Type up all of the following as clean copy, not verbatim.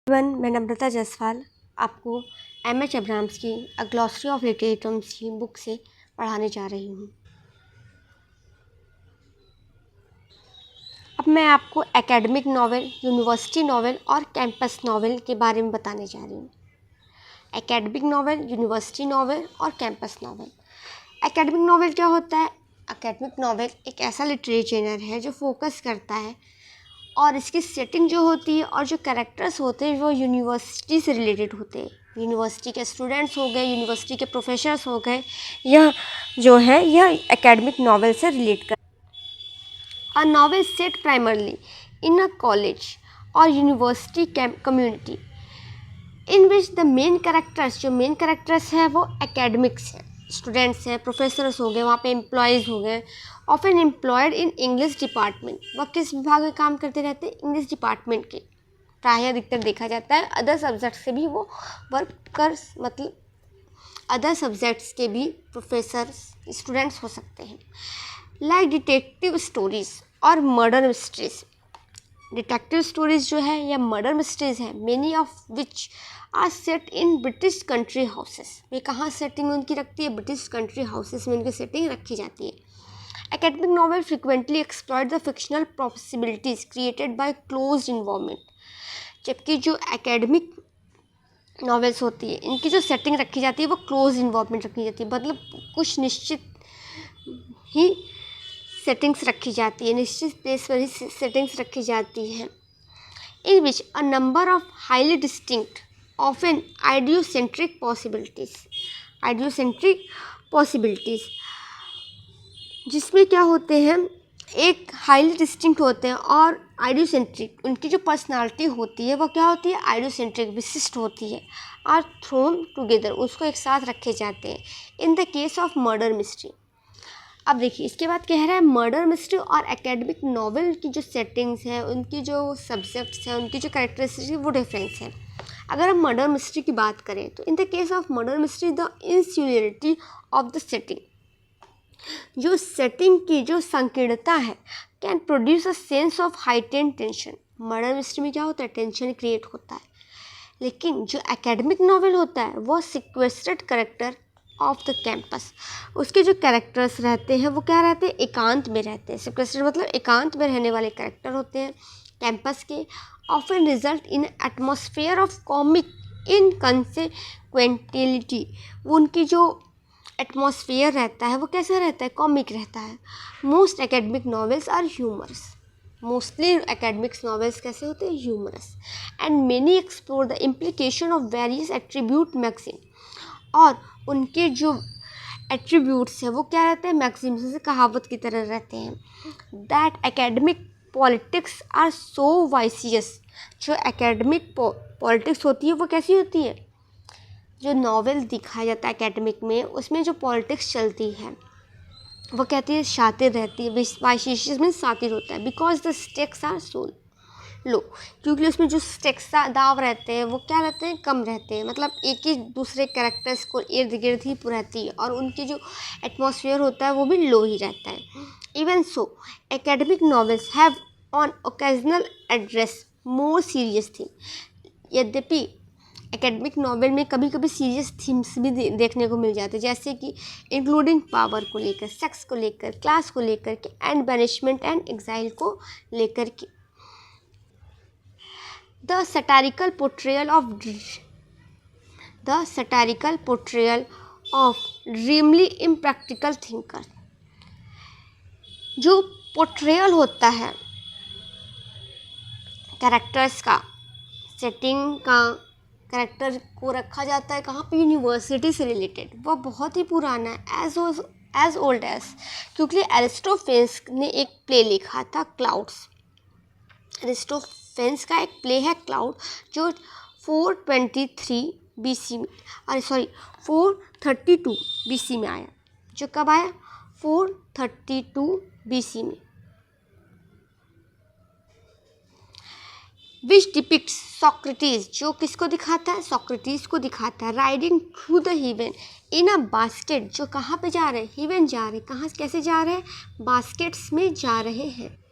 मैं नम्रता जायसवाल आपको M H. Abraham's की अ ग्लॉसरी ऑफ लिटरेचर्स की बुक से पढ़ाने जा रही हूँ। अब मैं आपको एकेडमिक नॉवेल, यूनिवर्सिटी नॉवेल और कैंपस नॉवेल के बारे में बताने जा रही हूँ। एकेडमिक नॉवेल, यूनिवर्सिटी नॉवेल और कैंपस नॉवेल। एकेडमिक नॉवेल क्या होता है? एकेडमिक नॉवेल एक ऐसा लिटरेचर है जो फोकस करता है और इसकी सेटिंग जो होती है और जो कैरेक्टर्स होते हैं वो यूनिवर्सिटी से रिलेटेड होते हैं। यूनिवर्सिटी के स्टूडेंट्स हो गए, यूनिवर्सिटी के प्रोफेसर्स हो गए, यह जो है यह एकेडमिक नॉवेल से रिलेट कर। A novel set primarily in a college और university community in which the main characters, जो मेन कैरेक्टर्स हैं वो एकेडमिक्स हैं, स्टूडेंट्स हैं, प्रोफेसर्स हो गए, वहाँ पे एम्प्लॉयज़ हो गए, often employed in English department. वह किस विभाग में काम करते रहते हैं? इंग्लिश डिपार्टमेंट के। प्रायः अधिकतर देखा जाता है अदर सब्जेक्ट से भी वो वर्कर्स, मतलब अदर सब्जेक्ट्स के भी प्रोफेसर्स, स्टूडेंट्स हो सकते हैं। लाइक डिटेक्टिव स्टोरीज और मर्डर मिस्ट्रीज। डिटेक्टिव स्टोरीज जो है या मर्डर मिस्ट्रीज है, many of which are set in British country houses. ये कहाँ सेटिंग उनकी रखती है? ब्रिटिश कंट्री हाउसेस में उनकी सेटिंग रखी जाती है। Academic novel frequently exploit the fictional possibilities created by closed environment. जबकि जो एकेडमिक नॉवेल्स होती है इनकी जो सेटिंग रखी जाती है वो क्लोज इन्वायरमेंट रखी जाती है, मतलब कुछ निश्चित ही सेटिंग्स रखी जाती है, निश्चित प्लेस पर ही सेटिंग्स रखी जाती हैं। In which a number of highly distinct often idiosyncratic possibilities, जिसमें क्या होते हैं, एक हाईली डिस्टिंक्ट होते हैं और आइडियोसेंट्रिक, उनकी जो पर्सनालिटी होती है वो क्या होती है? आइडियोसेंट्रिक, विशिष्ट होती है। आर थ्रोन टुगेदर, उसको एक साथ रखे जाते हैं। इन the case of murder mystery. अब देखिए इसके बाद कह रहा है मर्डर मिस्ट्री और एकेडमिक नॉवेल की जो सेटिंग्स हैं, उनकी जो सब्जेक्ट्स हैं, उनकी जो कैरेक्टरिस्टिक्स है वो डिफरेंस है। अगर हम मर्डर मिस्ट्री की बात करें तो in the case of murder mystery the insularity of the setting, जो सेटिंग की जो संकीर्णता है, can produce a sense of heightened tension. Murder mystery में क्या होता है? टेंशन क्रिएट होता है। लेकिन जो एकेडमिक नॉवेल होता है वो sequestered character of the campus, उसके जो कैरेक्टर्स रहते हैं वो क्या रहते हैं? एकांत में रहते हैं। सिक्वेस्टेड मतलब एकांत में रहने वाले कैरेक्टर होते हैं कैंपस के। Often result in atmosphere of comic inconsequentiality, वो उनकी जो एटमॉस्फेयर रहता है वो कैसा रहता है? कॉमिक रहता है। Most academic novels are humorous, mostly academics novels कैसे होते हैं? Humorous. And many explore the implication of various attribute maxim, और उनके जो एट्रीब्यूट्स हैं वो क्या रहते हैं? मैक्सिम, जैसे कहावत की तरह रहते हैं। That academic politics are so vicious, जो एकेडमिक पॉलिटिक्स होती है वो कैसी होती है? जो नॉवेल दिखाया जाता है एकेडमिक में, उसमें जो पॉलिटिक्स चलती है वो कहती है शातिर रहती है। वाइसियस में शातिर होता है। Because the stakes are so low, क्योंकि उसमें जो स्टेक्स दाव रहते हैं वो क्या रहते हैं? कम रहते हैं, मतलब एक ही दूसरे कैरेक्टर्स को इर्द गिर्द ही रहती है और उनकी जो एटमॉस्फेयर होता है वो भी लो ही रहता है। Even so academic novels have on occasional address more serious theme. यद्यपि एकेडमिक नॉवेल में कभी कभी सीरियस थीम्स भी देखने को मिल जाते हैं, जैसे कि इंक्लूडिंग पावर को लेकर, सेक्स को लेकर, क्लास को लेकर के, एंड बैनिशमेंट एंड एग्जाइल को लेकर के। The satirical portrayal of dreamily impractical thinker, जो पोर्ट्रेयल होता है कैरेक्टर्स का, सेटिंग का, कैरेक्टर को रखा जाता है कहाँ पे? यूनिवर्सिटी से रिलेटेड। वह बहुत ही पुराना है, एज ओल्ड एज, क्योंकि एरिस्टोफेन्स ने एक प्ले लिखा था क्लाउड्स। एरिस्टोफेन्स का एक प्ले है क्लाउड, जो 423 BC में, 432 BC में आया। जो कब आया? 432 BC में। विच डिपिक्ट्स सॉक्रेटिस, जो किसको दिखाता है? सॉक्रेटिस को दिखाता है। Riding through the heaven in a basket, जो कहाँ पे जा रहे हैं? हेवन जा रहे हैं। कहाँ कैसे जा रहे हैं? बास्केट्स में जा रहे हैं।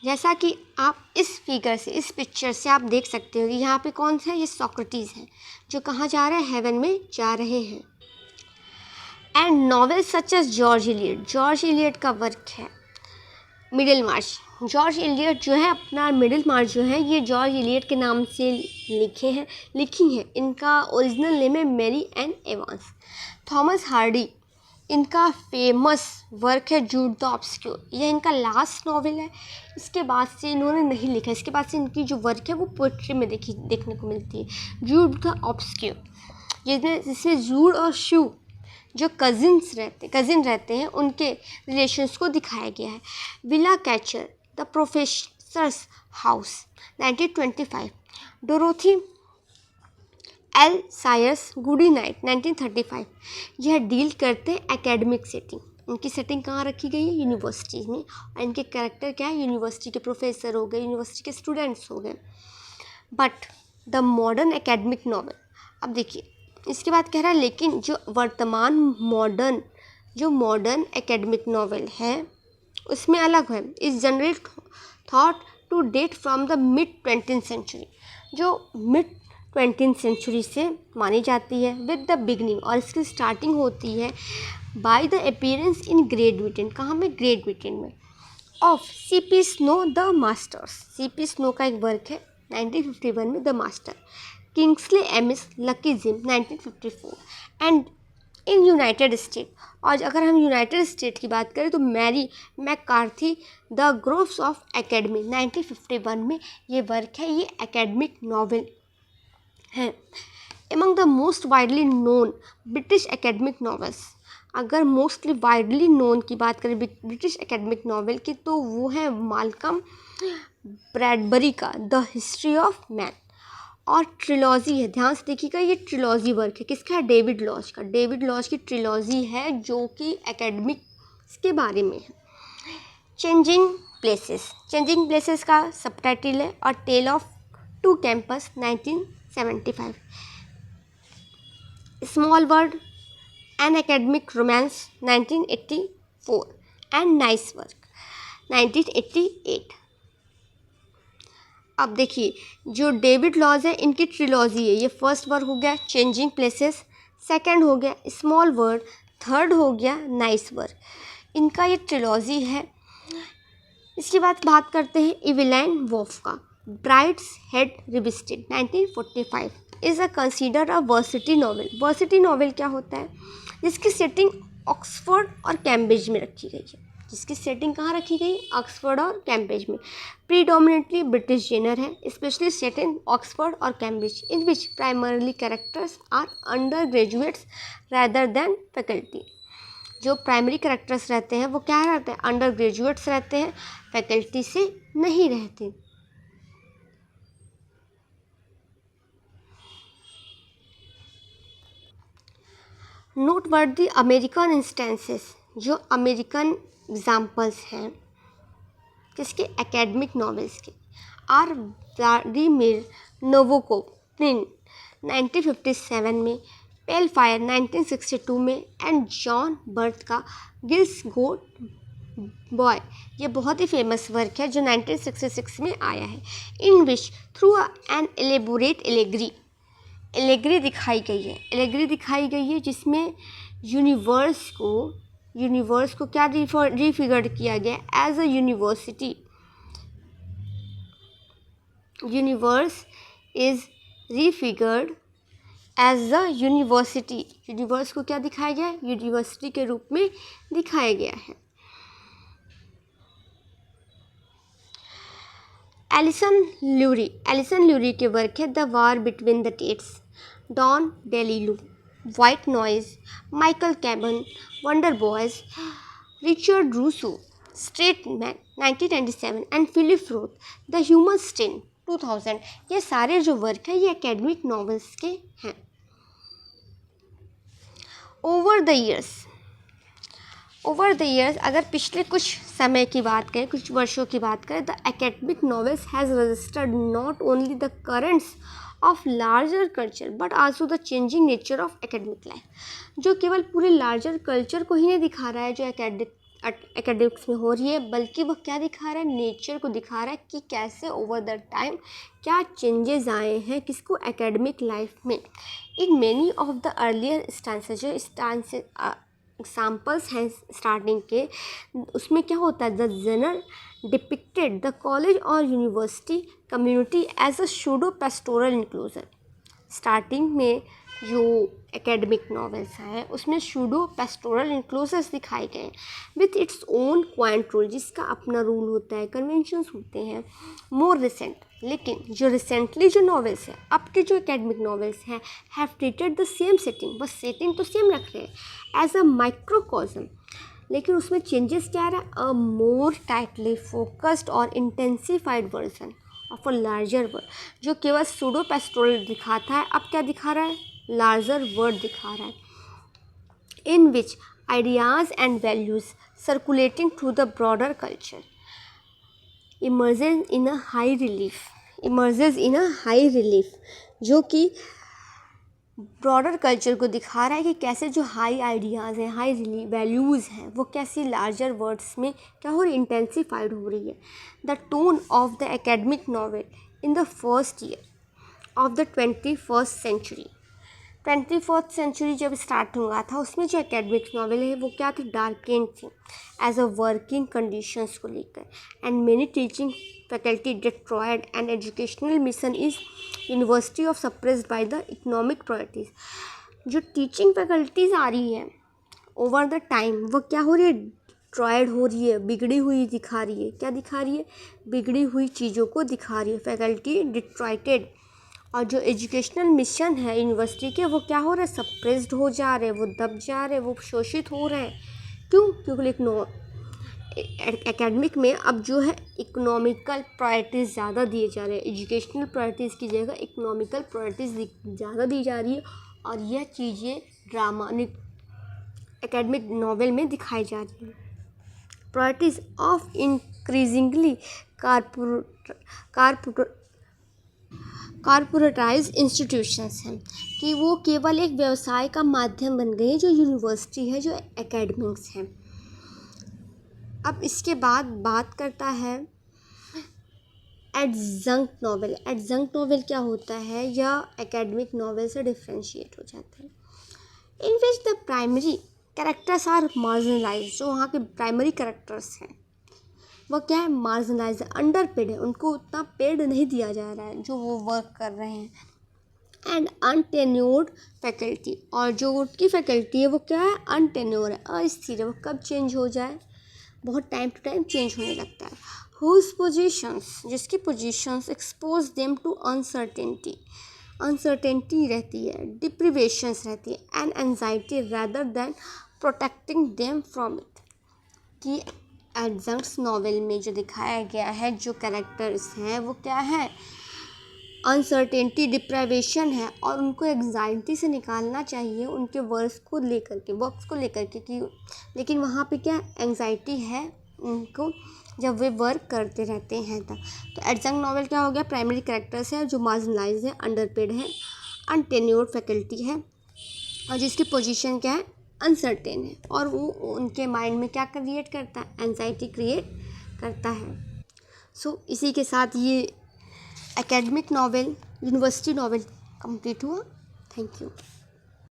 जैसा कि आप इस फिगर से, इस पिक्चर से आप देख सकते हो कि यहाँ पे कौन सा है, ये सोक्रेटिस है जो कहाँ जा रहे हैं, हेवन में जा रहे हैं। And novel such as George Eliot, George Eliot का वर्क है मिडिल मार्च। जॉर्ज इलियट जो है अपना मिडिल मार्च जो है ये जॉर्ज इलियट के नाम से लिखी हैं। इनका ओरिजिनल नेम है Mary Ann Evans. Thomas Hardy, इनका फेमस वर्क है जूड द ऑब्स्क्योर, यह इनका लास्ट नॉवेल है। इसके बाद से इन्होंने नहीं लिखा, इसके बाद से इनकी जो वर्क है वो पोइट्री में देखने को मिलती है। जूड द ऑब्स्क्योर जिसमें जूड और शू जो कज़िन रहते हैं उनके रिलेशंस को दिखाया गया है। Willa Cather, the Professor's House 1925, Dorothy L Sayers, Gaudy Night 1935। यह डील करते हैं एकेडमिक सेटिंग। इनकी सेटिंग कहाँ रखी गई है, यूनिवर्सिटी में, और इनके कैरेक्टर क्या है, यूनिवर्सिटी के प्रोफेसर हो गए, यूनिवर्सिटी के स्टूडेंट्स हो गए। But the modern academic novel, अब देखिए इसके बाद कह रहा है लेकिन जो वर्तमान मॉडर्न एकेडमिक नॉवल है उसमें अलग है। इस generate thought to date from the mid 20th century, जो मिड 20th सेंचुरी से मानी जाती है। विद द बिगनिंग, और इसकी स्टार्टिंग होती है by the appearance in Great Britain, कहाँ में, ग्रेट ब्रिटेन में, of C.P. Snow the Masters. C.P. Snow का एक वर्क है 1951 में, the Master. Kingsley Amis, Lucky Jim 1954। And in United State, और अगर हम यूनाइटेड स्टेट की बात करें तो Mary McCarthy, the Groves of Academy 1951 में ये वर्क है, ये एकेडमिक नॉवेल है। Among the most widely known British academic novels, अगर मोस्टली वाइडली नोन की बात करें ब्रिटिश एकेडमिक नॉवेल की तो वो है माल्कम ब्रैडबरी का द हिस्ट्री ऑफ मैन। और ट्रिलॉजी है, ध्यान से देखिएगा, ये ट्रिलॉजी वर्क है, किसका है, डेविड लॉज का। डेविड लॉज की ट्रिलॉजी है जो कि एकेडमिक्स के बारे में है। चेंजिंग प्लेसेस का सबटाइटल है, और tale of two campus 1975। Small world an academic romance 1984 and nice work 1988। अब देखिए जो डेविड लॉज है इनकी ट्रिलॉजी है, ये फर्स्ट वर्क हो गया चेंजिंग प्लेसेस, सेकंड हो गया स्मॉल वर्ल्ड, थर्ड हो गया नाइस वर्क, इनका ये ट्रिलॉजी है। इसके बाद बात करते हैं इवेलाइन वॉफ का Brideshead revisited 1945 is a consider a varsity novel. Varsity novel क्या होता है, जिसकी सेटिंग ऑक्सफोर्ड और कैम्ब्रिज में रखी गई है, जिसकी सेटिंग कहाँ रखी गई, ऑक्सफोर्ड और कैम्ब्रिज में। प्रीडोमिनेटली ब्रिटिश जेनर है, स्पेशली सेट इन ऑक्सफोर्ड और Cambridge, in which primarily characters are undergraduates rather than faculty. जो प्राइमरी कैरेक्टर्स रहते हैं वो क्या रहते हैं, अंडर ग्रेजुएट्स रहते हैं, फैकल्टी से नहीं रहते। नोटवर्दी अमेरिकन इंस्टेंसेस, जो अमेरिकन एग्जाम्पल्स हैं जिसके एकेडमिक नॉवेल्स के, आर व्लादिमीर नबोकोव 1957 में, पेल फायर 1962 में, एंड जॉन बर्थ का गिल्स गोट बॉय, ये बहुत ही फेमस वर्क है जो 1966 में आया है। In which through an elaborate allegory दिखाई गई है जिसमें यूनिवर्स को क्या रिफिगर्ड किया गया as a university. Universe is refigured as a university, universe को क्या दिखाया गया, यूनिवर्सिटी के रूप में दिखाया गया है। एलिसन ल्यूरी के वर्क है the war between the Tates, Don DeLillo, white noise, Michael Chabon, wonder boys, Richard Russo, straight man 1997 and Philip Roth the human stain 2000। ये सारे जो वर्क है ये एकेडमिक नॉवेल्स के हैं। ओवर द ईयर्स अगर पिछले कुछ समय की बात करें, कुछ वर्षों की बात करें, the academic novels has registered not only the currents of larger culture but also the changing nature of academic life. जो केवल पूरे लार्जर कल्चर को ही नहीं दिखा रहा है जो एकेडमिक्स में हो रही है, बल्कि वह क्या दिखा रहा है, नेचर को दिखा रहा है कि कैसे ओवर द टाइम क्या चेंजेस आए हैं किसको एकेडमिक लाइफ में। In many of the earlier stances, जो स्टांसेस एग्जाम्पल्स हैं स्टार्टिंग के, उसमें क्या होता है, the general depicted the college और university community as a pseudo pastoral inclusion. Starting में जो एकेडमिक नॉवेल्स हैं उसमें सूडो पेस्टोरल इंक्लोजर्स दिखाए गए with its own quant rule, जिसका अपना रूल होता है, कन्वेंशंस होते हैं। मोर रिसेंट, लेकिन जो रिसेंटली जो नॉवेल्स हैं, अब के जो एकेडमिक नॉवेल्स हैं, have treated the same setting, बस सेटिंग तो सेम रख रहे हैं एज अ माइक्रोकॉज्म, लेकिन उसमें चेंजेस क्या आ रहा है, अ मोर टाइटली फोकस्ड और intensified version of a larger word. जो केवल सूडो पेस्टोरल दिखाता है, अब क्या दिखा रहा है, लार्जर वर्ड दिखा रहा है, in which ideas and values circulating through the broader culture emerges in a high relief, जो कि ब्रॉडर कल्चर को दिखा रहा है कि कैसे जो हाई आइडियाज़ हैं, हाई वैल्यूज़ हैं, वो कैसे लार्जर वर्ड्स में क्या हो रही, इंटेंसिफाइड हो रही है। The tone of the academic novel in the first year of the 21st century, 21st century जब स्टार्ट हुआ था, उसमें जो एकेडमिक नॉवेल है वो क्या थी, डार्केंड थी एज अ वर्किंग कंडीशंस को लेकर, and many teaching faculty destroyed and educational mission is university of suppressed by the economic priorities. जो टीचिंग फैकल्टीज़ आ रही है ओवर द टाइम, वो क्या हो रही है, डिस्ट्रॉयड हो रही है, बिगड़ी हुई दिखा रही है। क्या दिखा रही है, बिगड़ी हुई चीज़ों को दिखा रही है, फैकल्टी डिस्ट्रॉयटेड। और जो एजुकेशनल मिशन है यूनिवर्सिटी के, वो क्या हो रहा है, सप्रेस्ड हो जा रहे हैं, वो दब जा रहे हैं, वो शोषित हो रहे हैं। क्यों, क्योंकि एकेडमिक में अब जो है इकोनॉमिकल प्रायोरिटीज़ ज़्यादा दिए जा रहे हैं, एजुकेशनल प्रायोरिटीज़ की जगह इकोनॉमिकल प्रायोरिटीज़ ज़्यादा दी जा रही है, और यह चीज़ें ड्रामा एकेडमिक नॉवेल में दिखाई जा रही है। प्रायोरिटीज़ ऑफ इंक्रीजिंगली कारपोरेटाइज इंस्टीट्यूशंस हैं, कि वो केवल एक व्यवसाय का माध्यम बन गए हैं, जो यूनिवर्सिटी है, जो एकेडमिक्स हैं। अब इसके बाद बात करता है एडजंक्ट नॉवेल। एडजंक्ट नॉवेल क्या होता है, यह एकेडमिक नॉवेल से डिफ्रेंशिएट हो जाता है, in which the primary characters are marginalise. जो वहाँ के प्राइमरी कैरेक्टर्स हैं वो क्या है, मार्जिनलाइज, अंडर पेड है, उनको उतना पेड नहीं दिया जा रहा है जो वो वर्क कर रहे हैं। एंड अनटेन्योर्ड फैकल्टी, और जो उनकी फैकल्टी है वो क्या है, अनटेन्योर है, अस्थिर है, वो कब चेंज हो जाए, बहुत टाइम टू टाइम चेंज होने लगता है। हुज पोजिशंस, जिसकी positions expose them to uncertainty, uncertainty रहती है, डिप्रिवेशंस रहती है, and anxiety rather than protecting them from it. कि एडजंक्ट्स नॉवेल में जो दिखाया गया है, जो कैरेक्टर्स हैं वो क्या है, अनसर्टेनिटी, डिप्राइवेशन है, और उनको एग्जाइटी से निकालना चाहिए उनके वर्क्स को लेकर के कि, लेकिन वहाँ पे क्या एंजाइटी है उनको जब वे वर्क करते रहते हैं तब। तो एडजंक्ट नॉवेल क्या हो गया, प्राइमरी कैरेक्टर्स है जो मार्जिनलाइज है, अंडरपेड है, अनटेन्योर्ड फैकल्टी है, और जिसकी पोजीशन क्या है, अनसर्टेन है, और वो उनके माइंड में क्या क्रिएट करता है, एंजाइटी क्रिएट करता है। सो इसी के साथ ये academic novel, university novel complete हुआ। Thank you.